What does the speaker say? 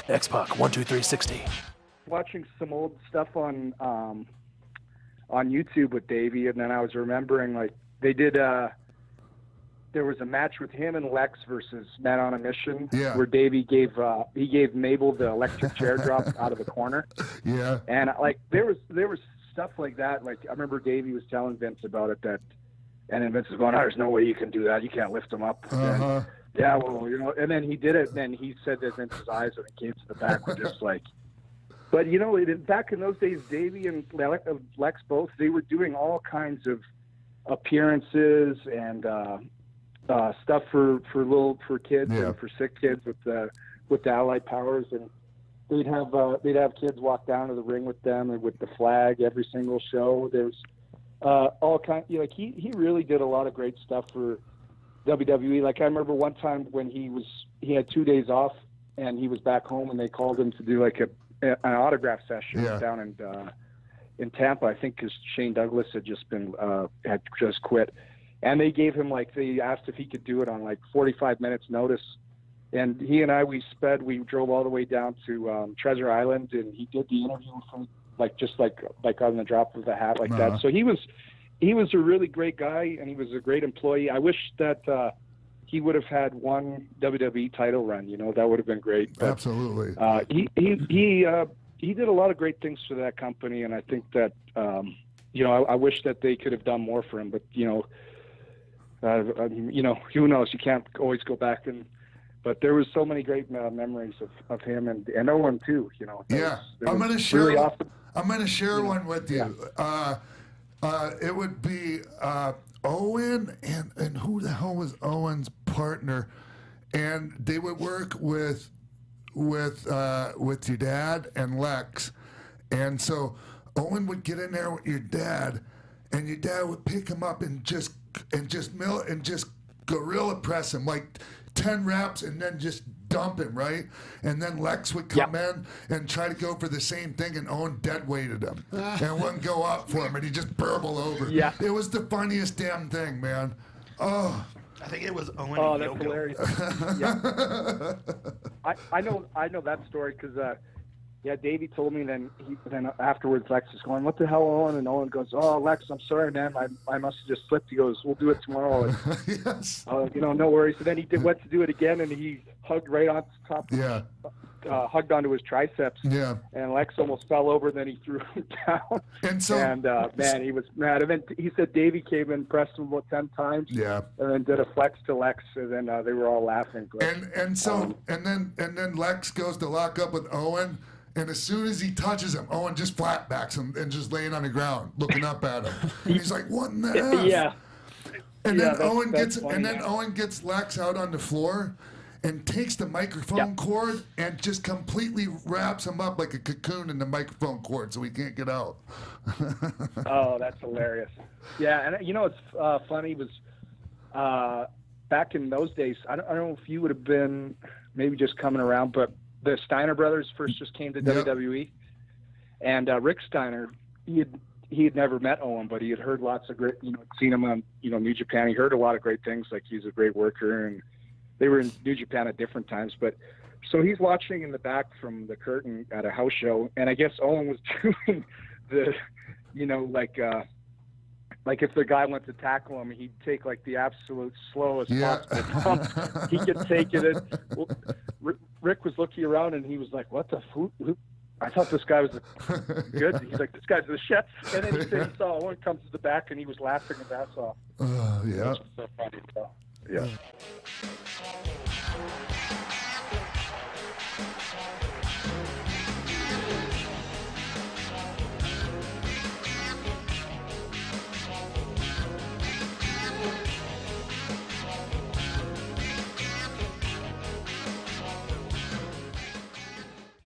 X-Pac 12360. Watching some old stuff on YouTube with Davey, and then I was remembering like they did. There was a match with him and Lex versus Men on a Mission, where Davey gave Mabel the electric chair drop out of the corner. Yeah, and like there was stuff like that. Like I remember Davey was telling Vince about it, that, and then Vince was going, "Oh, there's no way you can do that. You can't lift him up." And, yeah, well, you know, and then he did it, and then he said that Vince's eyes when it came to the back were just like. But you know, back in those days, Davey and Lex both, they were doing all kinds of appearances and stuff for kids and for sick kids with the Allied Powers, and they'd have kids walk down to the ring with them and with the flag every single show. There's all kinds. You know, like he really did a lot of great stuff for WWE. Like I remember one time when he had 2 days off and he was back home, and they called him to do like an autograph session down in Tampa. I think because Shane Douglas had just quit, and they gave him they asked if he could do it on like 45 minutes notice. And he and we drove all the way down to Treasure Island, and he did the interview from just on the drop of the hat like that. So he was a really great guy, and he was a great employee. I wish that he would have had one WWE title run. You know, that would have been great. But, absolutely. He did a lot of great things for that company, and I think that you know, I wish that they could have done more for him. But you know, who knows? You can't always go back and. But there was so many great memories of him and Owen too. You know. I'm going to share. Really awesome. I'm going to share one with you. It would be Owen and who the hell was Owen's partner, and they would work with your dad and Lex, and so Owen would get in there with your dad, and your dad would pick him up and just gorilla press him like 10 reps and then just dump him, right? And then Lex would come in and try to go for the same thing, and Owen dead weighted him and wouldn't go up for him, and he just burbled over. Yeah. It was the funniest damn thing, man. Oh. I think it was Owen. Oh, that's hilarious. I know that story because Davey told me. Then afterwards, Lex is going, "What the hell, Owen?" And Owen goes, "Oh, Lex, I'm sorry, man. I must have just slipped." He goes, "We'll do it tomorrow." And, yes. You know, no worries. So then he went to do it again, and he hugged right on top. Yeah. Hugged onto his triceps. Yeah. And Lex almost fell over. Then he threw him down. And so, man, he was mad. And then he said Davey came in, pressed him about 10 times. Yeah. And then did a flex to Lex, and then they were all laughing. But, and then Lex goes to lock up with Owen. And as soon as he touches him, Owen just flatbacks him and just laying on the ground, looking up at him. And he's like, "What in the F?" Yeah. And then Owen gets Lex out on the floor and takes the microphone cord and just completely wraps him up like a cocoon in the microphone cord so he can't get out. Oh, that's hilarious. Yeah, and you know what's funny was back in those days, I don't know if you would have been maybe just coming around, but the Steiner brothers first just came to WWE, and Rick Steiner, he had never met Owen, but he had heard lots of great, seen him on, New Japan. He heard a lot of great things, like he's a great worker, and they were in New Japan at different times. But so he's watching in the back from the curtain at a house show, and I guess Owen was doing the, like if the guy went to tackle him, he'd take like the absolute slowest possible bump. He could take it. Rick was looking around and he was like, "What the who? I thought this guy was good." He's like, "This guy's the shit." And then he saw Owen come to the back and he was laughing his ass off. Yeah. So funny. So, yeah.